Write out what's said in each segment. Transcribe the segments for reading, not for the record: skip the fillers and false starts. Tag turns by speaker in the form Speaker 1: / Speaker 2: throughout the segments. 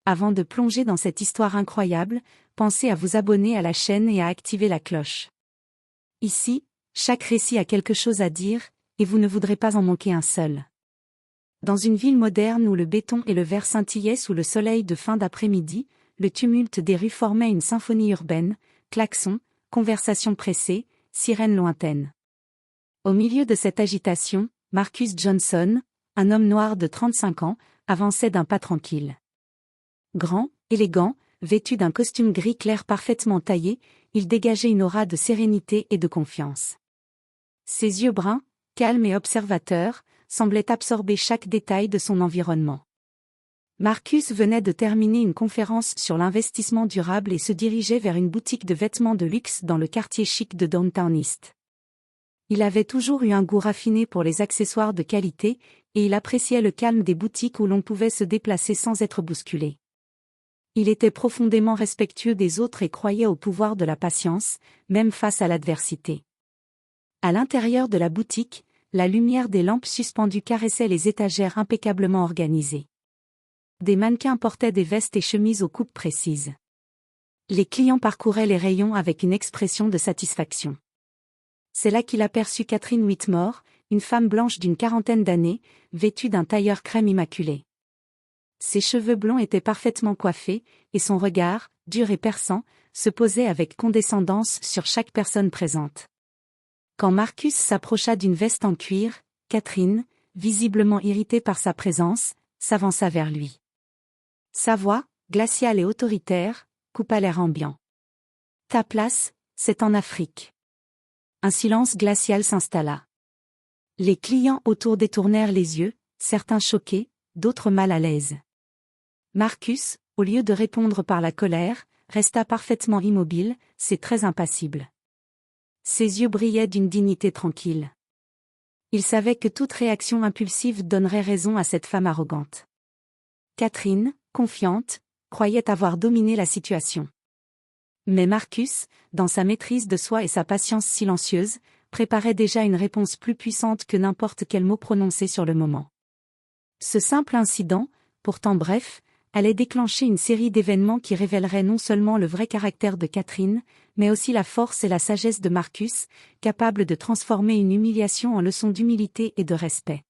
Speaker 1: Avant de plonger dans cette histoire incroyable, pensez à vous abonner à la chaîne et à activer la cloche. Ici, chaque récit a quelque chose à dire, et vous ne voudrez pas en manquer un seul. Dans une ville moderne où le béton et le verre scintillaient sous le soleil de fin d'après-midi, le tumulte des rues formait une symphonie urbaine, klaxons, conversations pressées, sirènes lointaines. Au milieu de cette agitation, Marcus Johnson, un homme noir de 35 ans, avançait d'un pas tranquille. Grand, élégant, vêtu d'un costume gris clair parfaitement taillé, il dégageait une aura de sérénité et de confiance. Ses yeux bruns, calmes et observateurs, semblaient absorber chaque détail de son environnement. Marcus venait de terminer une conférence sur l'investissement durable et se dirigeait vers une boutique de vêtements de luxe dans le quartier chic de Downtown East. Il avait toujours eu un goût raffiné pour les accessoires de qualité, et il appréciait le calme des boutiques où l'on pouvait se déplacer sans être bousculé. Il était profondément respectueux des autres et croyait au pouvoir de la patience, même face à l'adversité. À l'intérieur de la boutique, la lumière des lampes suspendues caressait les étagères impeccablement organisées. Des mannequins portaient des vestes et chemises aux coupes précises. Les clients parcouraient les rayons avec une expression de satisfaction. C'est là qu'il aperçut Catherine Whitmore, une femme blanche d'une quarantaine d'années, vêtue d'un tailleur crème immaculé. Ses cheveux blonds étaient parfaitement coiffés, et son regard, dur et perçant, se posait avec condescendance sur chaque personne présente. Quand Marcus s'approcha d'une veste en cuir, Catherine, visiblement irritée par sa présence, s'avança vers lui. Sa voix, glaciale et autoritaire, coupa l'air ambiant. « Ta place, c'est en Afrique. » Un silence glacial s'installa. Les clients autour détournèrent les yeux, certains choqués, d'autres mal à l'aise. Marcus, au lieu de répondre par la colère, resta parfaitement immobile, c'est très impassible. Ses yeux brillaient d'une dignité tranquille. Il savait que toute réaction impulsive donnerait raison à cette femme arrogante. Catherine, confiante, croyait avoir dominé la situation. Mais Marcus, dans sa maîtrise de soi et sa patience silencieuse, préparait déjà une réponse plus puissante que n'importe quel mot prononcé sur le moment. Ce simple incident, pourtant bref, allait déclencher une série d'événements qui révéleraient non seulement le vrai caractère de Catherine, mais aussi la force et la sagesse de Marcus, capable de transformer une humiliation en leçon d'humilité et de respect.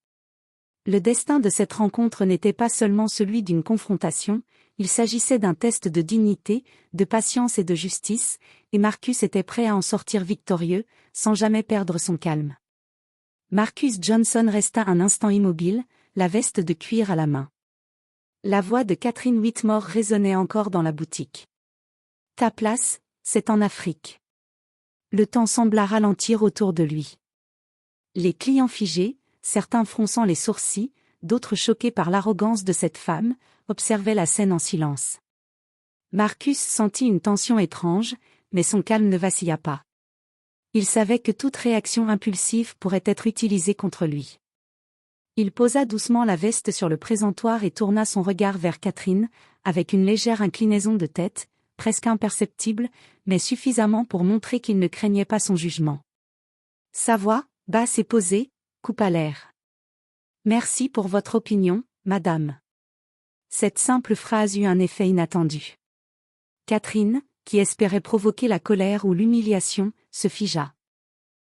Speaker 1: Le destin de cette rencontre n'était pas seulement celui d'une confrontation, il s'agissait d'un test de dignité, de patience et de justice, et Marcus était prêt à en sortir victorieux, sans jamais perdre son calme. Marcus Johnson resta un instant immobile, la veste de cuir à la main. La voix de Catherine Whitmore résonnait encore dans la boutique. « Ta place, c'est en Afrique. » Le temps sembla ralentir autour de lui. Les clients figés, certains fronçant les sourcils, d'autres choqués par l'arrogance de cette femme, observaient la scène en silence. Marcus sentit une tension étrange, mais son calme ne vacilla pas. Il savait que toute réaction impulsive pourrait être utilisée contre lui. Il posa doucement la veste sur le présentoir et tourna son regard vers Catherine, avec une légère inclinaison de tête, presque imperceptible, mais suffisamment pour montrer qu'il ne craignait pas son jugement. Sa voix, basse et posée, coupa l'air. « Merci pour votre opinion, madame. » Cette simple phrase eut un effet inattendu. Catherine, qui espérait provoquer la colère ou l'humiliation, se figea.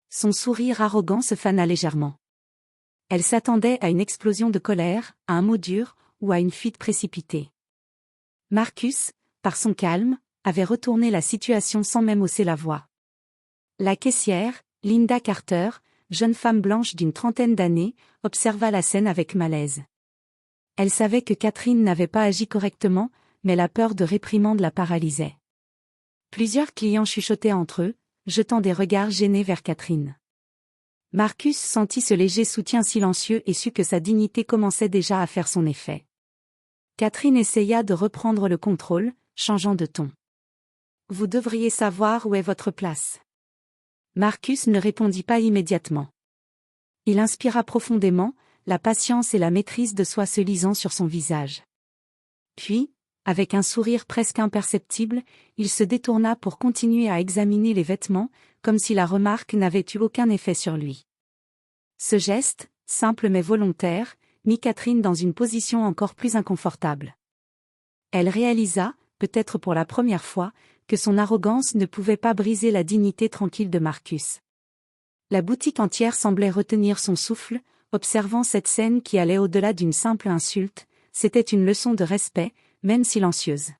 Speaker 1: Son sourire arrogant se fana légèrement. Elle s'attendait à une explosion de colère, à un mot dur, ou à une fuite précipitée. Marcus, par son calme, avait retourné la situation sans même hausser la voix. La caissière, Linda Carter, jeune femme blanche d'une trentaine d'années, observa la scène avec malaise. Elle savait que Catherine n'avait pas agi correctement, mais la peur de réprimande la paralysait. Plusieurs clients chuchotaient entre eux, jetant des regards gênés vers Catherine. Marcus sentit ce léger soutien silencieux et sut que sa dignité commençait déjà à faire son effet. Catherine essaya de reprendre le contrôle, changeant de ton. « Vous devriez savoir où est votre place. » Marcus ne répondit pas immédiatement. Il inspira profondément, la patience et la maîtrise de soi se lisant sur son visage. Puis, avec un sourire presque imperceptible, il se détourna pour continuer à examiner les vêtements, comme si la remarque n'avait eu aucun effet sur lui. Ce geste, simple mais volontaire, mit Catherine dans une position encore plus inconfortable. Elle réalisa, peut-être pour la première fois, que son arrogance ne pouvait pas briser la dignité tranquille de Marcus. La boutique entière semblait retenir son souffle, observant cette scène qui allait au-delà d'une simple insulte. C'était une leçon de respect, même silencieuse.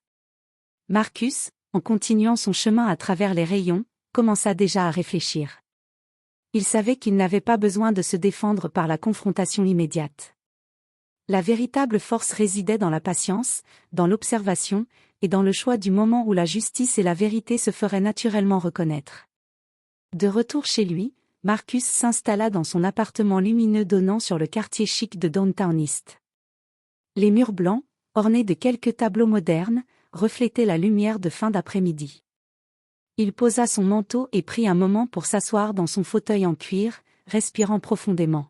Speaker 1: Marcus, en continuant son chemin à travers les rayons, commença déjà à réfléchir. Il savait qu'il n'avait pas besoin de se défendre par la confrontation immédiate. La véritable force résidait dans la patience, dans l'observation, et dans le choix du moment où la justice et la vérité se feraient naturellement reconnaître. De retour chez lui, Marcus s'installa dans son appartement lumineux donnant sur le quartier chic de Downtown East. Les murs blancs, ornés de quelques tableaux modernes, reflétaient la lumière de fin d'après-midi. Il posa son manteau et prit un moment pour s'asseoir dans son fauteuil en cuir, respirant profondément.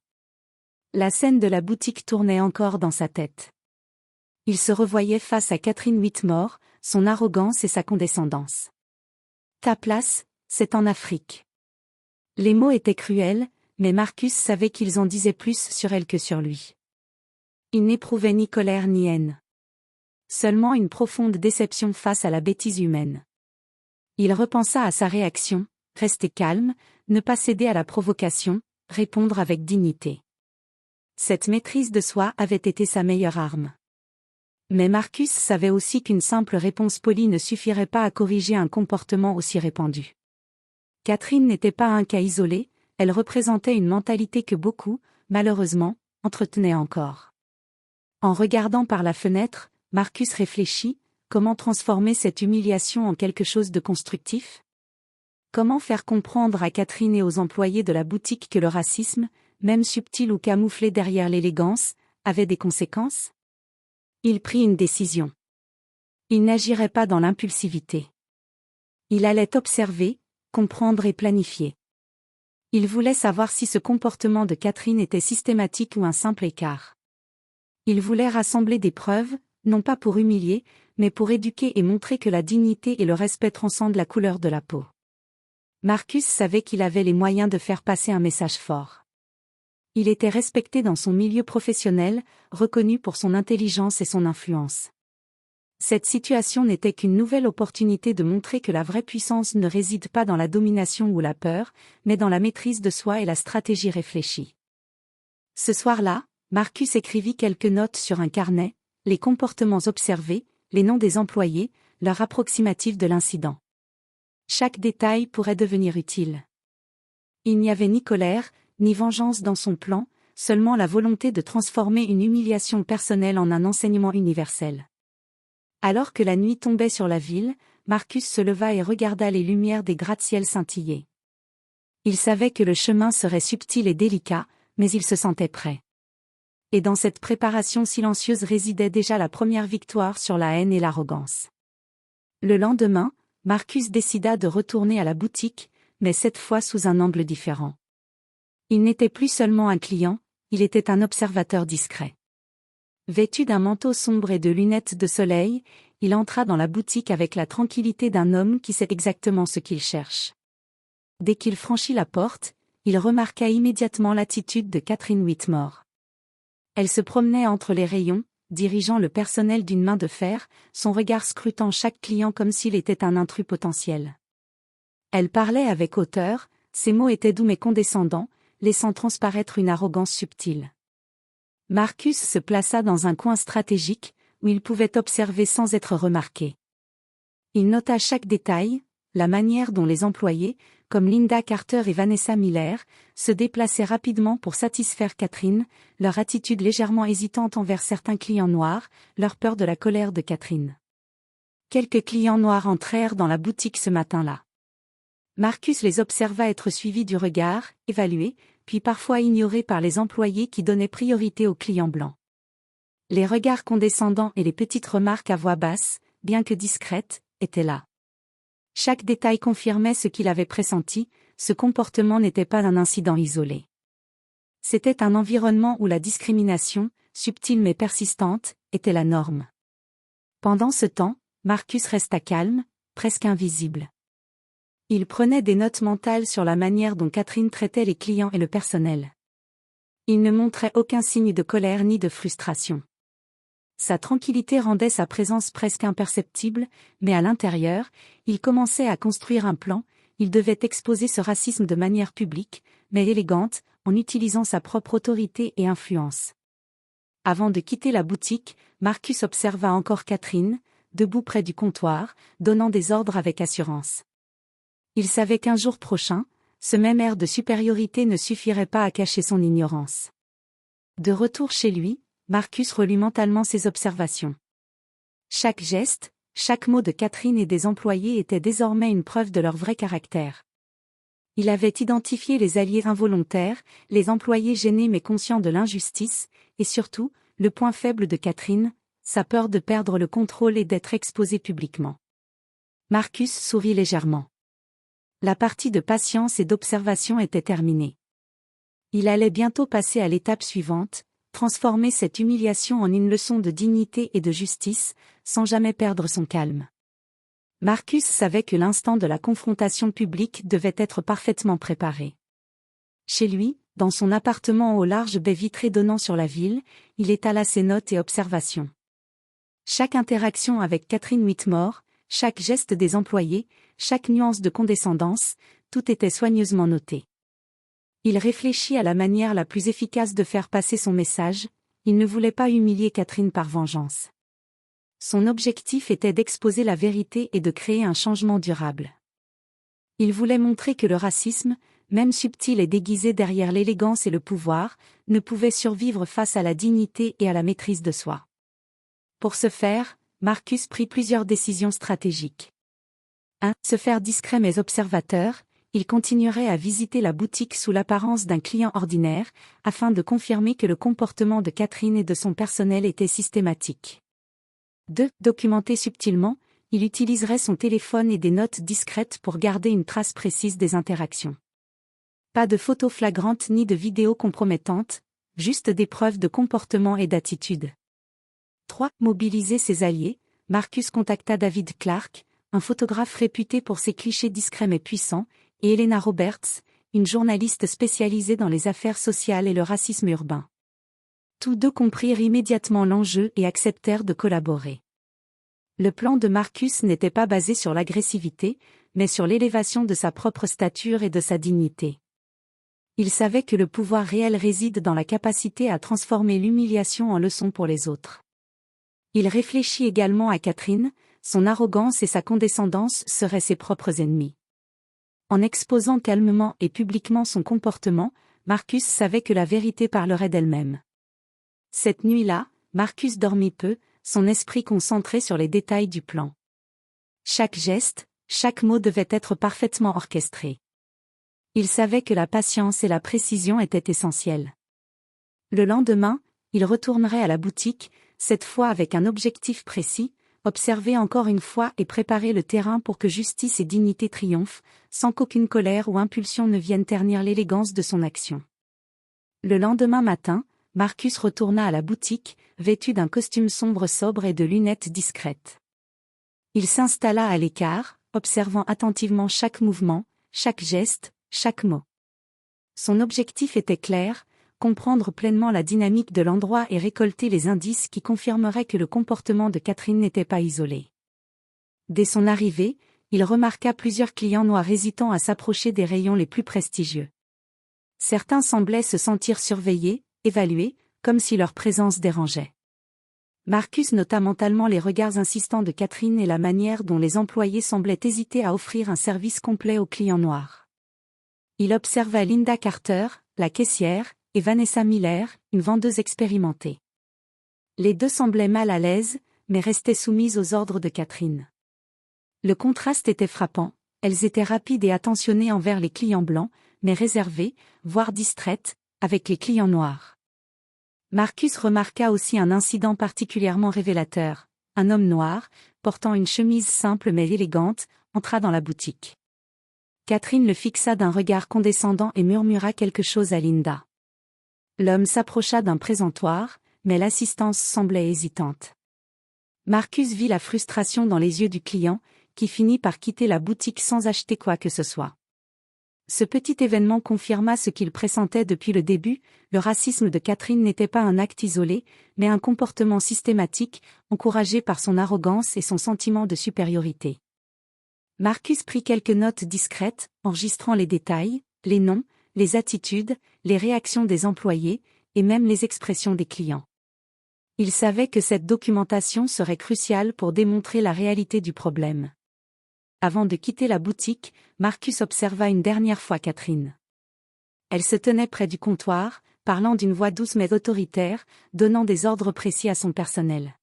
Speaker 1: La scène de la boutique tournait encore dans sa tête. Il se revoyait face à Catherine Whitmore, son arrogance et sa condescendance. « Ta place, c'est en Afrique. » Les mots étaient cruels, mais Marcus savait qu'ils en disaient plus sur elle que sur lui. Il n'éprouvait ni colère ni haine. Seulement une profonde déception face à la bêtise humaine. Il repensa à sa réaction, rester calme, ne pas céder à la provocation, répondre avec dignité. Cette maîtrise de soi avait été sa meilleure arme. Mais Marcus savait aussi qu'une simple réponse polie ne suffirait pas à corriger un comportement aussi répandu. Catherine n'était pas un cas isolé, elle représentait une mentalité que beaucoup, malheureusement, entretenaient encore. En regardant par la fenêtre, Marcus réfléchit, comment transformer cette humiliation en quelque chose de constructif? Comment faire comprendre à Catherine et aux employés de la boutique que le racisme, même subtil ou camouflé derrière l'élégance, avait des conséquences? Il prit une décision. Il n'agirait pas dans l'impulsivité. Il allait observer, comprendre et planifier. Il voulait savoir si ce comportement de Catherine était systématique ou un simple écart. Il voulait rassembler des preuves, non pas pour humilier, mais pour éduquer et montrer que la dignité et le respect transcendent la couleur de la peau. Marcus savait qu'il avait les moyens de faire passer un message fort. Il était respecté dans son milieu professionnel, reconnu pour son intelligence et son influence. Cette situation n'était qu'une nouvelle opportunité de montrer que la vraie puissance ne réside pas dans la domination ou la peur, mais dans la maîtrise de soi et la stratégie réfléchie. Ce soir-là, Marcus écrivit quelques notes sur un carnet, les comportements observés, les noms des employés, leur approximatif de l'incident. Chaque détail pourrait devenir utile. Il n'y avait ni colère, ni vengeance dans son plan, seulement la volonté de transformer une humiliation personnelle en un enseignement universel. Alors que la nuit tombait sur la ville, Marcus se leva et regarda les lumières des gratte-ciel scintiller. Il savait que le chemin serait subtil et délicat, mais il se sentait prêt. Et dans cette préparation silencieuse résidait déjà la première victoire sur la haine et l'arrogance. Le lendemain, Marcus décida de retourner à la boutique, mais cette fois sous un angle différent. Il n'était plus seulement un client, il était un observateur discret. Vêtu d'un manteau sombre et de lunettes de soleil, il entra dans la boutique avec la tranquillité d'un homme qui sait exactement ce qu'il cherche. Dès qu'il franchit la porte, il remarqua immédiatement l'attitude de Catherine Whitmore. Elle se promenait entre les rayons, dirigeant le personnel d'une main de fer, son regard scrutant chaque client comme s'il était un intrus potentiel. Elle parlait avec hauteur, ses mots étaient doux mais condescendants, laissant transparaître une arrogance subtile. Marcus se plaça dans un coin stratégique, où il pouvait observer sans être remarqué. Il nota chaque détail, la manière dont les employés, comme Linda Carter et Vanessa Miller, se déplaçaient rapidement pour satisfaire Catherine, leur attitude légèrement hésitante envers certains clients noirs, leur peur de la colère de Catherine. Quelques clients noirs entrèrent dans la boutique ce matin-là. Marcus les observa être suivis du regard, évalués, puis parfois ignorés par les employés qui donnaient priorité aux clients blancs. Les regards condescendants et les petites remarques à voix basse, bien que discrètes, étaient là. Chaque détail confirmait ce qu'il avait pressenti, ce comportement n'était pas un incident isolé. C'était un environnement où la discrimination, subtile mais persistante, était la norme. Pendant ce temps, Marcus resta calme, presque invisible. Il prenait des notes mentales sur la manière dont Catherine traitait les clients et le personnel. Il ne montrait aucun signe de colère ni de frustration. Sa tranquillité rendait sa présence presque imperceptible, mais à l'intérieur, il commençait à construire un plan. Il devait exposer ce racisme de manière publique, mais élégante, en utilisant sa propre autorité et influence. Avant de quitter la boutique, Marcus observa encore Catherine, debout près du comptoir, donnant des ordres avec assurance. Il savait qu'un jour prochain, ce même air de supériorité ne suffirait pas à cacher son ignorance. De retour chez lui, Marcus relut mentalement ses observations. Chaque geste, chaque mot de Catherine et des employés était désormais une preuve de leur vrai caractère. Il avait identifié les alliés involontaires, les employés gênés mais conscients de l'injustice, et surtout, le point faible de Catherine, sa peur de perdre le contrôle et d'être exposé publiquement. Marcus sourit légèrement. La partie de patience et d'observation était terminée. Il allait bientôt passer à l'étape suivante, transformer cette humiliation en une leçon de dignité et de justice, sans jamais perdre son calme. Marcus savait que l'instant de la confrontation publique devait être parfaitement préparé. Chez lui, dans son appartement aux larges baies vitrées donnant sur la ville, il étala ses notes et observations. Chaque interaction avec Catherine Whitmore, chaque geste des employés, chaque nuance de condescendance, tout était soigneusement noté. Il réfléchit à la manière la plus efficace de faire passer son message. Il ne voulait pas humilier Catherine par vengeance. Son objectif était d'exposer la vérité et de créer un changement durable. Il voulait montrer que le racisme, même subtil et déguisé derrière l'élégance et le pouvoir, ne pouvait survivre face à la dignité et à la maîtrise de soi. Pour ce faire, Marcus prit plusieurs décisions stratégiques. 1. Se faire discret mais observateur. Il continuerait à visiter la boutique sous l'apparence d'un client ordinaire, afin de confirmer que le comportement de Catherine et de son personnel était systématique. 2. Documenter subtilement. Il utiliserait son téléphone et des notes discrètes pour garder une trace précise des interactions. Pas de photos flagrantes ni de vidéos compromettantes, juste des preuves de comportement et d'attitude. 3. Mobiliser ses alliés. Marcus contacta David Clark, un photographe réputé pour ses clichés discrets mais puissants, et Elena Roberts, une journaliste spécialisée dans les affaires sociales et le racisme urbain. Tous deux comprirent immédiatement l'enjeu et acceptèrent de collaborer. Le plan de Marcus n'était pas basé sur l'agressivité, mais sur l'élévation de sa propre stature et de sa dignité. Il savait que le pouvoir réel réside dans la capacité à transformer l'humiliation en leçon pour les autres. Il réfléchit également à Catherine, son arrogance et sa condescendance seraient ses propres ennemis. En exposant calmement et publiquement son comportement, Marcus savait que la vérité parlerait d'elle-même. Cette nuit-là, Marcus dormit peu, son esprit concentré sur les détails du plan. Chaque geste, chaque mot devait être parfaitement orchestré. Il savait que la patience et la précision étaient essentielles. Le lendemain, il retournerait à la boutique, cette fois avec un objectif précis, observer encore une fois et préparer le terrain pour que justice et dignité triomphent, sans qu'aucune colère ou impulsion ne vienne ternir l'élégance de son action. Le lendemain matin, Marcus retourna à la boutique, vêtu d'un costume sombre sobre et de lunettes discrètes. Il s'installa à l'écart, observant attentivement chaque mouvement, chaque geste, chaque mot. Son objectif était clair, comprendre pleinement la dynamique de l'endroit et récolter les indices qui confirmeraient que le comportement de Catherine n'était pas isolé. Dès son arrivée, il remarqua plusieurs clients noirs hésitant à s'approcher des rayons les plus prestigieux. Certains semblaient se sentir surveillés, évalués, comme si leur présence dérangeait. Marcus nota mentalement les regards insistants de Catherine et la manière dont les employés semblaient hésiter à offrir un service complet aux clients noirs. Il observa Linda Carter, la caissière, et Vanessa Miller, une vendeuse expérimentée. Les deux semblaient mal à l'aise, mais restaient soumises aux ordres de Catherine. Le contraste était frappant, elles étaient rapides et attentionnées envers les clients blancs, mais réservées, voire distraites, avec les clients noirs. Marcus remarqua aussi un incident particulièrement révélateur. Un homme noir, portant une chemise simple mais élégante, entra dans la boutique. Catherine le fixa d'un regard condescendant et murmura quelque chose à Linda. L'homme s'approcha d'un présentoir, mais l'assistance semblait hésitante. Marcus vit la frustration dans les yeux du client, qui finit par quitter la boutique sans acheter quoi que ce soit. Ce petit événement confirma ce qu'il pressentait depuis le début, le racisme de Catherine n'était pas un acte isolé, mais un comportement systématique, encouragé par son arrogance et son sentiment de supériorité. Marcus prit quelques notes discrètes, enregistrant les détails, les noms, les attitudes, les réactions des employés, et même les expressions des clients. Il savait que cette documentation serait cruciale pour démontrer la réalité du problème. Avant de quitter la boutique, Marcus observa une dernière fois Catherine. Elle se tenait près du comptoir, parlant d'une voix douce mais autoritaire, donnant des ordres précis à son personnel.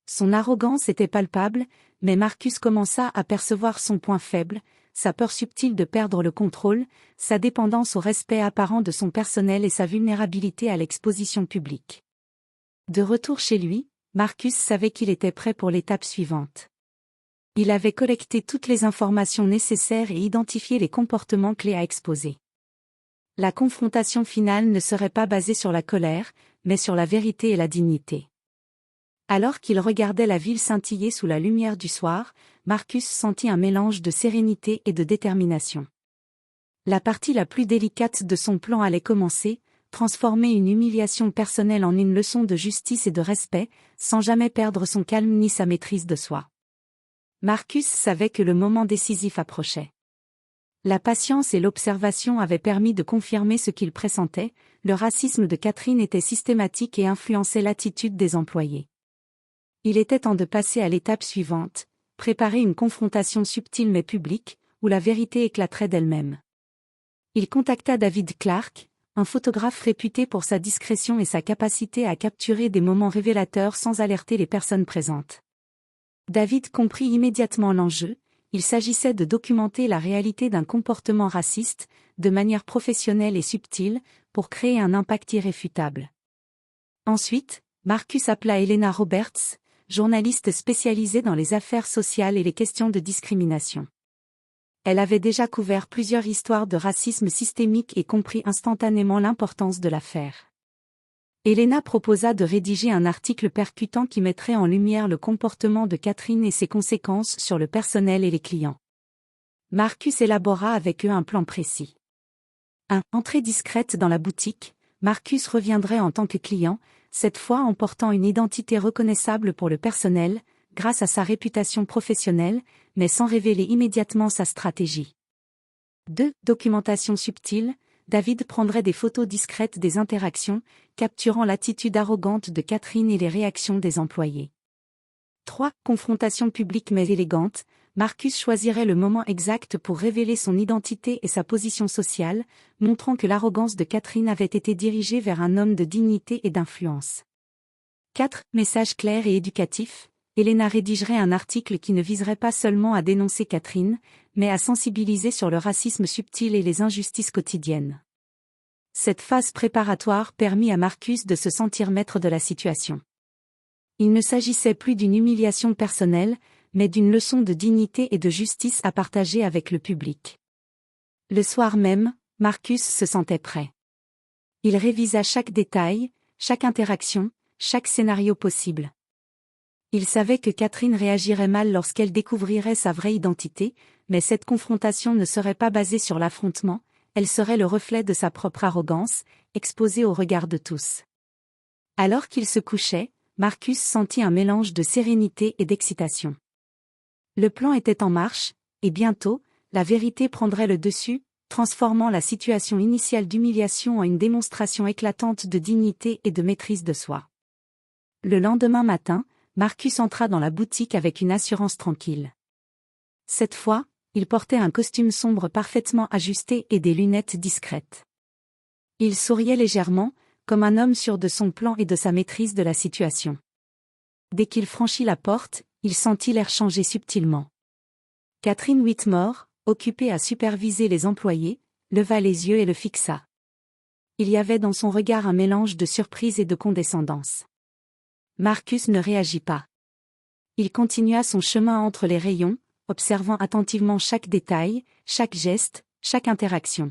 Speaker 1: Son arrogance était palpable, mais Marcus commença à percevoir son point faible, sa peur subtile de perdre le contrôle, sa dépendance au respect apparent de son personnel et sa vulnérabilité à l'exposition publique. De retour chez lui, Marcus savait qu'il était prêt pour l'étape suivante. Il avait collecté toutes les informations nécessaires et identifié les comportements clés à exposer. La confrontation finale ne serait pas basée sur la colère, mais sur la vérité et la dignité. Alors qu'il regardait la ville scintiller sous la lumière du soir, Marcus sentit un mélange de sérénité et de détermination. La partie la plus délicate de son plan allait commencer, transformer une humiliation personnelle en une leçon de justice et de respect, sans jamais perdre son calme ni sa maîtrise de soi. Marcus savait que le moment décisif approchait. La patience et l'observation avaient permis de confirmer ce qu'il pressentait, le racisme de Catherine était systématique et influençait l'attitude des employés. Il était temps de passer à l'étape suivante, préparer une confrontation subtile mais publique, où la vérité éclaterait d'elle-même. Il contacta David Clark, un photographe réputé pour sa discrétion et sa capacité à capturer des moments révélateurs sans alerter les personnes présentes. David comprit immédiatement l'enjeu, il s'agissait de documenter la réalité d'un comportement raciste, de manière professionnelle et subtile, pour créer un impact irréfutable. Ensuite, Marcus appela Elena Roberts, journaliste spécialisée dans les affaires sociales et les questions de discrimination. Elle avait déjà couvert plusieurs histoires de racisme systémique et comprit instantanément l'importance de l'affaire. Elena proposa de rédiger un article percutant qui mettrait en lumière le comportement de Catherine et ses conséquences sur le personnel et les clients. Marcus élabora avec eux un plan précis. 1. Entrée discrète dans la boutique, Marcus reviendrait en tant que client, cette fois en portant une identité reconnaissable pour le personnel, grâce à sa réputation professionnelle, mais sans révéler immédiatement sa stratégie. 2. Documentation subtile, David prendrait des photos discrètes des interactions, capturant l'attitude arrogante de Catherine et les réactions des employés. 3. Confrontation publique mais élégante, Marcus choisirait le moment exact pour révéler son identité et sa position sociale, montrant que l'arrogance de Catherine avait été dirigée vers un homme de dignité et d'influence. 4. Message clair et éducatif, Elena rédigerait un article qui ne viserait pas seulement à dénoncer Catherine, mais à sensibiliser sur le racisme subtil et les injustices quotidiennes. Cette phase préparatoire permit à Marcus de se sentir maître de la situation. Il ne s'agissait plus d'une humiliation personnelle, mais d'une leçon de dignité et de justice à partager avec le public. Le soir même, Marcus se sentait prêt. Il révisa chaque détail, chaque interaction, chaque scénario possible. Il savait que Catherine réagirait mal lorsqu'elle découvrirait sa vraie identité, mais cette confrontation ne serait pas basée sur l'affrontement, elle serait le reflet de sa propre arrogance, exposée au regard de tous. Alors qu'il se couchait, Marcus sentit un mélange de sérénité et d'excitation. Le plan était en marche, et bientôt, la vérité prendrait le dessus, transformant la situation initiale d'humiliation en une démonstration éclatante de dignité et de maîtrise de soi. Le lendemain matin, Marcus entra dans la boutique avec une assurance tranquille. Cette fois, il portait un costume sombre parfaitement ajusté et des lunettes discrètes. Il souriait légèrement, comme un homme sûr de son plan et de sa maîtrise de la situation. Dès qu'il franchit la porte, il sentit l'air changer subtilement. Catherine Whitmore, occupée à superviser les employés, leva les yeux et le fixa. Il y avait dans son regard un mélange de surprise et de condescendance. Marcus ne réagit pas. Il continua son chemin entre les rayons, observant attentivement chaque détail, chaque geste, chaque interaction.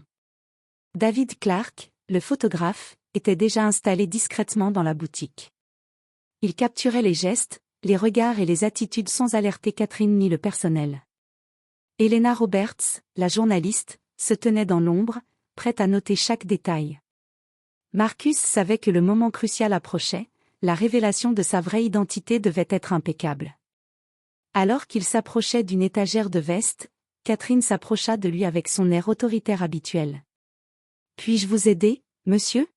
Speaker 1: David Clark, le photographe, était déjà installé discrètement dans la boutique. Il capturait les gestes, les regards et les attitudes sans alerter Catherine ni le personnel. Elena Roberts, la journaliste, se tenait dans l'ombre, prête à noter chaque détail. Marcus savait que le moment crucial approchait, la révélation de sa vraie identité devait être impeccable. Alors qu'il s'approchait d'une étagère de vestes, Catherine s'approcha de lui avec son air autoritaire habituel. « Puis-je vous aider, monsieur ?»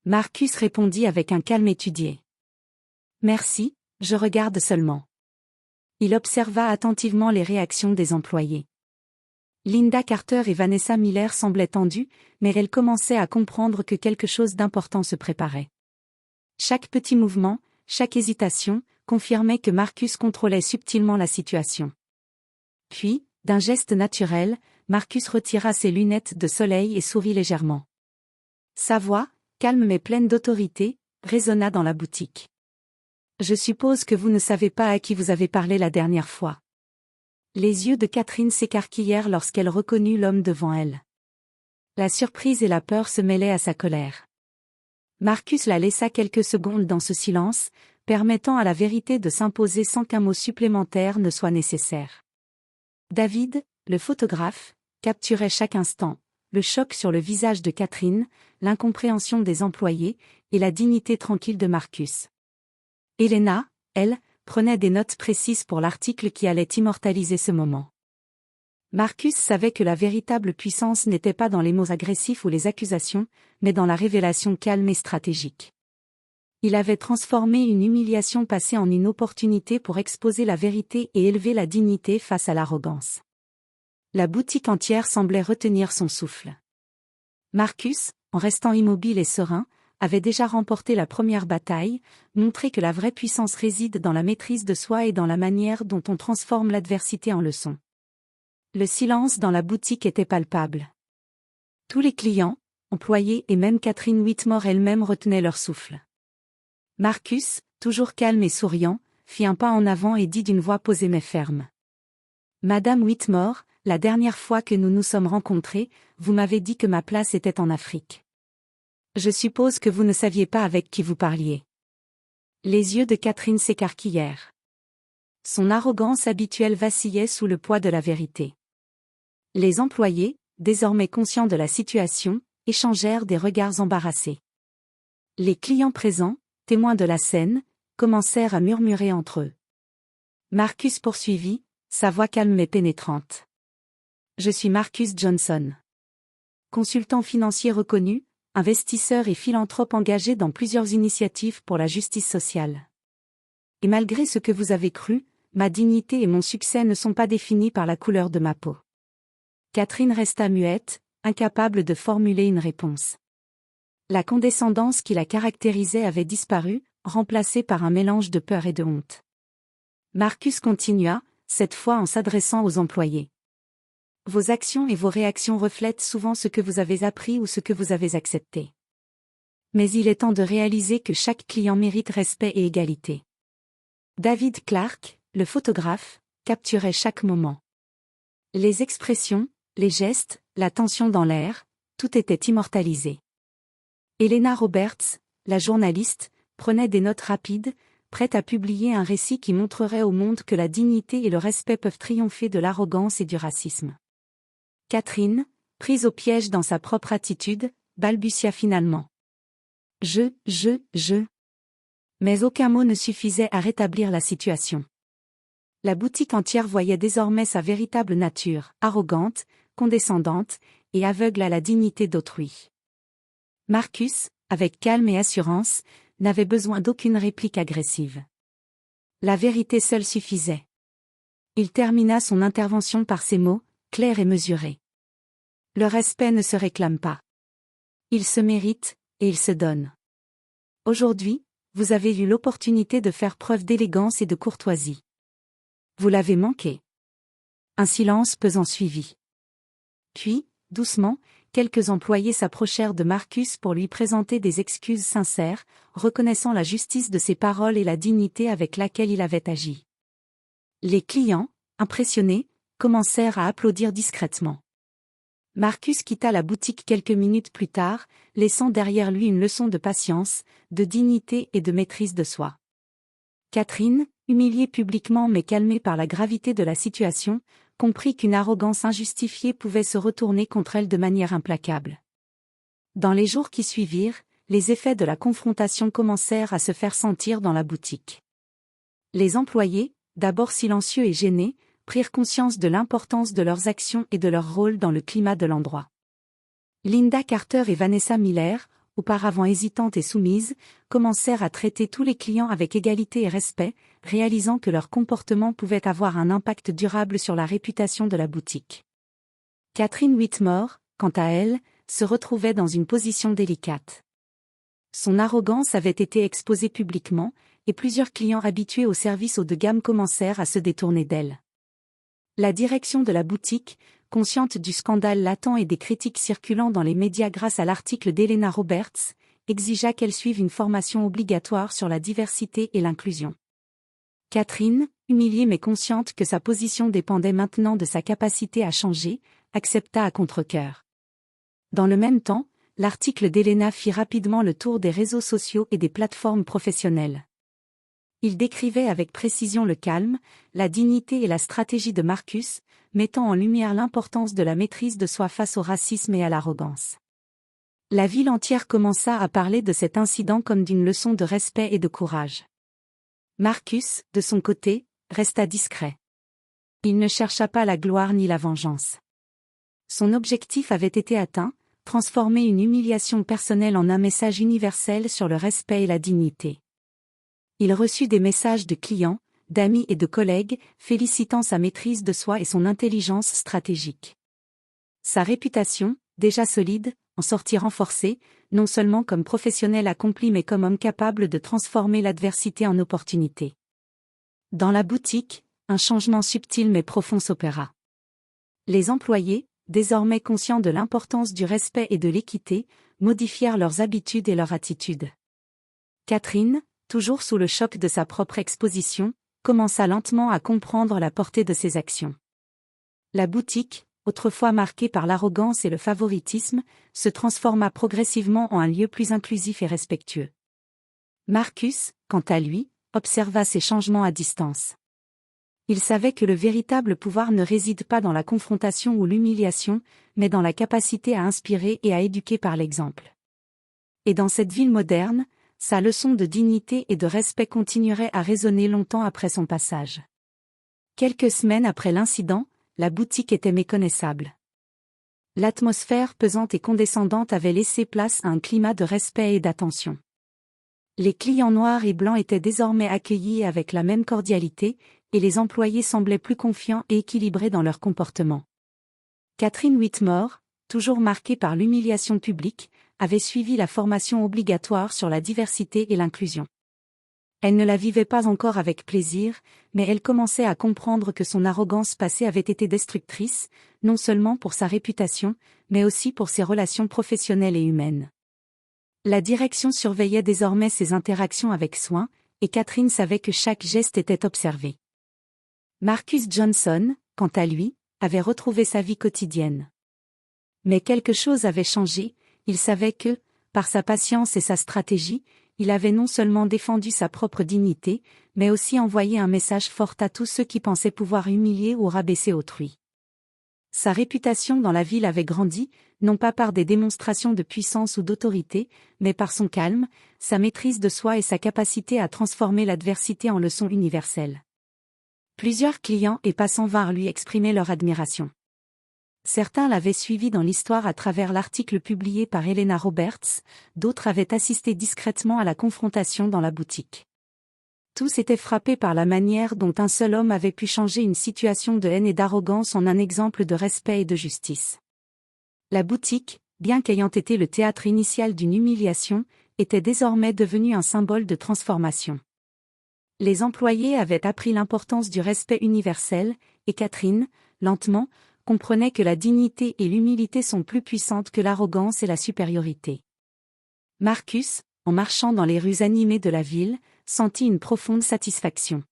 Speaker 1: Marcus répondit avec un calme étudié. « Merci, je regarde seulement. » Il observa attentivement les réactions des employés. Linda Carter et Vanessa Miller semblaient tendues, mais elles commençaient à comprendre que quelque chose d'important se préparait. Chaque petit mouvement, chaque hésitation, confirmait que Marcus contrôlait subtilement la situation. Puis, d'un geste naturel, Marcus retira ses lunettes de soleil et sourit légèrement. Sa voix, calme mais pleine d'autorité, résonna dans la boutique. « Je suppose que vous ne savez pas à qui vous avez parlé la dernière fois. » Les yeux de Catherine s'écarquillèrent lorsqu'elle reconnut l'homme devant elle. La surprise et la peur se mêlaient à sa colère. Marcus la laissa quelques secondes dans ce silence, permettant à la vérité de s'imposer sans qu'un mot supplémentaire ne soit nécessaire. David, le photographe, capturait chaque instant, le choc sur le visage de Catherine, l'incompréhension des employés, et la dignité tranquille de Marcus. Elena, elle, prenait des notes précises pour l'article qui allait immortaliser ce moment. Marcus savait que la véritable puissance n'était pas dans les mots agressifs ou les accusations, mais dans la révélation calme et stratégique. Il avait transformé une humiliation passée en une opportunité pour exposer la vérité et élever la dignité face à l'arrogance. La boutique entière semblait retenir son souffle. Marcus, en restant immobile et serein, avait déjà remporté la première bataille, montré que la vraie puissance réside dans la maîtrise de soi et dans la manière dont on transforme l'adversité en leçon. Le silence dans la boutique était palpable. Tous les clients, employés et même Catherine Whitmore elle-même retenaient leur souffle. Marcus, toujours calme et souriant, fit un pas en avant et dit d'une voix posée mais ferme. « Madame Whitmore, la dernière fois que nous nous sommes rencontrés, vous m'avez dit que ma place était en Afrique. Je suppose que vous ne saviez pas avec qui vous parliez. » Les yeux de Catherine s'écarquillèrent. Son arrogance habituelle vacillait sous le poids de la vérité. Les employés, désormais conscients de la situation, échangèrent des regards embarrassés. Les clients présents, témoins de la scène, commencèrent à murmurer entre eux. Marcus poursuivit, sa voix calme mais pénétrante. « Je suis Marcus Johnson. Consultant financier reconnu, investisseur et philanthrope engagé dans plusieurs initiatives pour la justice sociale. Et malgré ce que vous avez cru, ma dignité et mon succès ne sont pas définis par la couleur de ma peau. » Catherine resta muette, incapable de formuler une réponse. La condescendance qui la caractérisait avait disparu, remplacée par un mélange de peur et de honte. Marcus continua, cette fois en s'adressant aux employés. Vos actions et vos réactions reflètent souvent ce que vous avez appris ou ce que vous avez accepté. Mais il est temps de réaliser que chaque client mérite respect et égalité. David Clark, le photographe, capturait chaque moment. Les expressions, les gestes, la tension dans l'air, tout était immortalisé. Elena Roberts, la journaliste, prenait des notes rapides, prête à publier un récit qui montrerait au monde que la dignité et le respect peuvent triompher de l'arrogance et du racisme. Catherine, prise au piège dans sa propre attitude, balbutia finalement. Je. Mais aucun mot ne suffisait à rétablir la situation. La boutique entière voyait désormais sa véritable nature, arrogante, condescendante, et aveugle à la dignité d'autrui. Marcus, avec calme et assurance, n'avait besoin d'aucune réplique agressive. La vérité seule suffisait. Il termina son intervention par ces mots, clairs et mesurés. Le respect ne se réclame pas. Il se mérite, et il se donne. Aujourd'hui, vous avez eu l'opportunité de faire preuve d'élégance et de courtoisie. Vous l'avez manqué. Un silence pesant suivit. Puis, doucement, quelques employés s'approchèrent de Marcus pour lui présenter des excuses sincères, reconnaissant la justice de ses paroles et la dignité avec laquelle il avait agi. Les clients, impressionnés, commencèrent à applaudir discrètement. Marcus quitta la boutique quelques minutes plus tard, laissant derrière lui une leçon de patience, de dignité et de maîtrise de soi. Catherine, humilié publiquement mais calmé par la gravité de la situation, comprit qu'une arrogance injustifiée pouvait se retourner contre elle de manière implacable. Dans les jours qui suivirent, les effets de la confrontation commencèrent à se faire sentir dans la boutique. Les employés, d'abord silencieux et gênés, prirent conscience de l'importance de leurs actions et de leur rôle dans le climat de l'endroit. Linda Carter et Vanessa Miller, auparavant hésitantes et soumises, commencèrent à traiter tous les clients avec égalité et respect, réalisant que leur comportement pouvait avoir un impact durable sur la réputation de la boutique. Catherine Whitmore, quant à elle, se retrouvait dans une position délicate. Son arrogance avait été exposée publiquement, et plusieurs clients habitués aux services haut de gamme commencèrent à se détourner d'elle. La direction de la boutique, consciente du scandale latent et des critiques circulant dans les médias grâce à l'article d'Helena Roberts, exigea qu'elle suive une formation obligatoire sur la diversité et l'inclusion. Catherine, humiliée mais consciente que sa position dépendait maintenant de sa capacité à changer, accepta à contre-cœur. Dans le même temps, l'article d'Helena fit rapidement le tour des réseaux sociaux et des plateformes professionnelles. Il décrivait avec précision le calme, la dignité et la stratégie de Marcus, mettant en lumière l'importance de la maîtrise de soi face au racisme et à l'arrogance. La ville entière commença à parler de cet incident comme d'une leçon de respect et de courage. Marcus, de son côté, resta discret. Il ne chercha pas la gloire ni la vengeance. Son objectif avait été atteint, transformer une humiliation personnelle en un message universel sur le respect et la dignité. Il reçut des messages de clients, d'amis et de collègues, félicitant sa maîtrise de soi et son intelligence stratégique. Sa réputation, déjà solide, en sortit renforcée, non seulement comme professionnel accompli mais comme homme capable de transformer l'adversité en opportunité. Dans la boutique, un changement subtil mais profond s'opéra. Les employés, désormais conscients de l'importance du respect et de l'équité, modifièrent leurs habitudes et leur attitude. Catherine, toujours sous le choc de sa propre exposition, commença lentement à comprendre la portée de ses actions. La boutique, autrefois marquée par l'arrogance et le favoritisme, se transforma progressivement en un lieu plus inclusif et respectueux. Marcus, quant à lui, observa ces changements à distance. Il savait que le véritable pouvoir ne réside pas dans la confrontation ou l'humiliation, mais dans la capacité à inspirer et à éduquer par l'exemple. Et dans cette ville moderne, sa leçon de dignité et de respect continuerait à résonner longtemps après son passage. Quelques semaines après l'incident, la boutique était méconnaissable. L'atmosphère pesante et condescendante avait laissé place à un climat de respect et d'attention. Les clients noirs et blancs étaient désormais accueillis avec la même cordialité, et les employés semblaient plus confiants et équilibrés dans leur comportement. Catherine Whitmore, toujours marquée par l'humiliation publique, avait suivi la formation obligatoire sur la diversité et l'inclusion. Elle ne la vivait pas encore avec plaisir, mais elle commençait à comprendre que son arrogance passée avait été destructrice, non seulement pour sa réputation, mais aussi pour ses relations professionnelles et humaines. La direction surveillait désormais ses interactions avec soin, et Catherine savait que chaque geste était observé. Marcus Johnson, quant à lui, avait retrouvé sa vie quotidienne. Mais quelque chose avait changé, il savait que, par sa patience et sa stratégie, il avait non seulement défendu sa propre dignité, mais aussi envoyé un message fort à tous ceux qui pensaient pouvoir humilier ou rabaisser autrui. Sa réputation dans la ville avait grandi, non pas par des démonstrations de puissance ou d'autorité, mais par son calme, sa maîtrise de soi et sa capacité à transformer l'adversité en leçon universelle. Plusieurs clients et passants vinrent lui exprimer leur admiration. Certains l'avaient suivi dans l'histoire à travers l'article publié par Helena Roberts, d'autres avaient assisté discrètement à la confrontation dans la boutique. Tous étaient frappés par la manière dont un seul homme avait pu changer une situation de haine et d'arrogance en un exemple de respect et de justice. La boutique, bien qu'ayant été le théâtre initial d'une humiliation, était désormais devenue un symbole de transformation. Les employés avaient appris l'importance du respect universel, et Catherine, lentement, comprenait que la dignité et l'humilité sont plus puissantes que l'arrogance et la supériorité. Marcus, en marchant dans les rues animées de la ville, sentit une profonde satisfaction.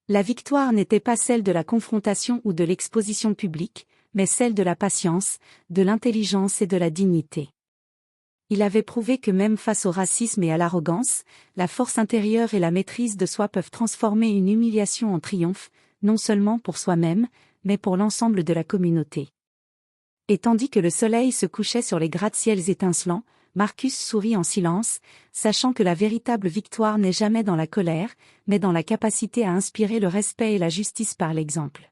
Speaker 1: La victoire n'était pas celle de la confrontation ou de l'exposition publique, mais celle de la patience, de l'intelligence et de la dignité. Il avait prouvé que même face au racisme et à l'arrogance, la force intérieure et la maîtrise de soi peuvent transformer une humiliation en triomphe, non seulement pour soi-même, mais pour l'ensemble de la communauté. Et tandis que le soleil se couchait sur les gratte-ciels étincelants, Marcus sourit en silence, sachant que la véritable victoire n'est jamais dans la colère, mais dans la capacité à inspirer le respect et la justice par l'exemple.